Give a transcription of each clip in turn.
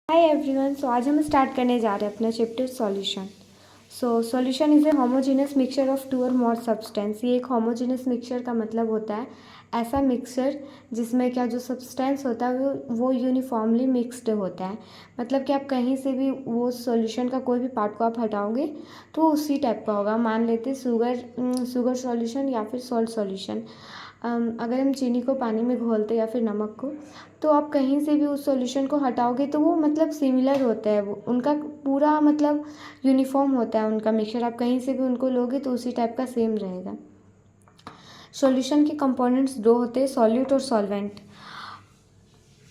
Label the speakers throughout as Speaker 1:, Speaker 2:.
Speaker 1: Hi everyone. आज हम start करने जा रहे हैं अपना chapter solution. Solution is a homogeneous mixture of two or more substance. ये एक होमोजेनियस मिक्सचर का मतलब होता है ऐसा मिक्सचर जिसमें क्या जो सब्सटेंस होता है वो यूनिफॉर्मली मिक्स्ड होता है। मतलब कि आप कहीं से भी वो सॉल्यूशन का कोई भी पार्ट को आप हटाओगे तो उसी टाइप का होगा। मान लेते शुगर सॉल्यूशन या फिर सॉल्ट सॉल्यूशन। अगर हम चीनी को पानी में घोलते या फिर नमक को, तो आप कहीं से भी उस सॉल्यूशन को हटाओगे तो वो मतलब सिमिलर होता है, वो उनका पूरा मतलब यूनिफॉर्म होता है उनका मिक्सचर। आप कहीं से भी उनको लोगे तो उसी टाइप का सेम रहेगा। सॉल्यूशन के कंपोनेंट्स दो होते हैं, सॉल्यूट और सॉल्वेंट।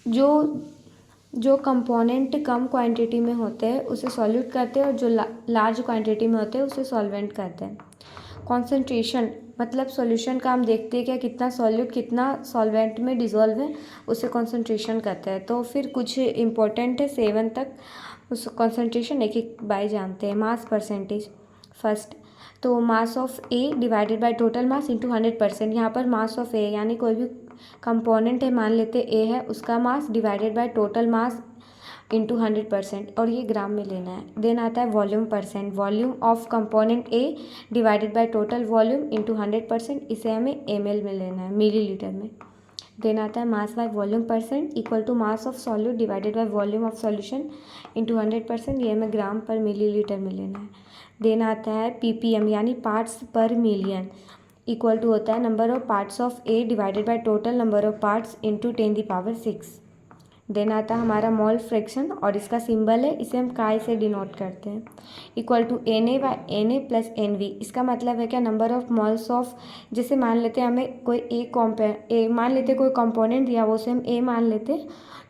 Speaker 1: जो जो कंपोनेंट कम क्वांटिटी में होते हैं उसे सॉल्यूट कहते हैं और जो लार्ज क्वांटिटी में होते हैं उसे सॉल्वेंट कहते हैं। कॉन्सेंट्रेशन मतलब सॉल्यूशन का हम देखते हैं क्या कितना सॉल्यूट कितना सॉल्वेंट में डिज़ोल्व है, उसे कॉन्सेंट्रेशन कहते हैं। तो फिर कुछ इंपॉर्टेंट है 7 तक, उस कॉन्सेंट्रेशन एक एक बाय जानते हैं। मास परसेंटेज फर्स्ट, तो mass of A divided by total mass into 100%। यहाँ पर मास ऑफ ए यानी कोई भी कंपोनेंट है, मान लेते ए है, उसका mass divided by total mass into 100%, और ये ग्राम में लेना है। देन आता है volume percent, volume of component A divided by total volume into 100%, इसे हमें ml में लेना है, मिलीलीटर में। देन आता है mass by volume percent equal to mass of solute divided by volume of solution into 100%, ये हमें ग्राम पर मिलीलीटर में लेना है। देन आता है ppm यानी पार्ट्स पर मिलियन इक्वल टू होता है number of parts of A divided by total number of parts into 10⁶। Then आता है हमारा मोल फ्रैक्शन और इसका सिंबल है, इसे हम काय से डिनोट करते हैं, equal to Na by Na plus NV। इसका मतलब है क्या नंबर ऑफ मोल्स ऑफ, जैसे मान लेते हैं हमें कोई मान लेते कोई कंपोनेंट दिया वो उसे हम A मान लेते,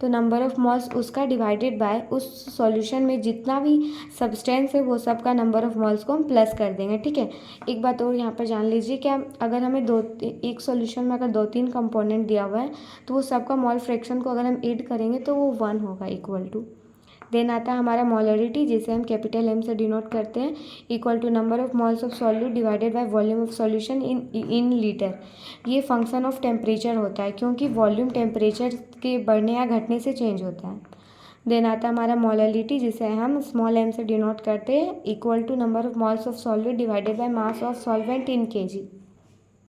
Speaker 1: तो नंबर ऑफ मोल्स उसका डिवाइडेड बाय उस सॉल्यूशन में जितना भी सब्सटेंस है वो सब का नंबर ऑफ मोल्स को हम प्लस कर देंगे। ठीक है, एक बात और यहाँ पर जान लीजिए क्या अगर हमें एक सॉल्यूशन में अगर 2-3 कंपोनेंट दिया हुआ है तो वो सबका मोल फ्रैक्शन को अगर हम ऐड करेंगे तो वो 1 होगा इक्वल टू। देन आता है हमारा मोलरिटी, जिसे हम कैपिटल M से डिनोट करते हैं, equal to number of moles of solute divided by volume of solution in litre. ये फंक्शन ऑफ टेम्परेचर होता है क्योंकि वॉल्यूम टेम्परेचर के बढ़ने या घटने से चेंज होता है। देन आता है हमारा मोलरिटी, जिसे हम स्मॉल m से डिनोट करते हैं, equal to number of moles of solute divided by mass of solvent in kg।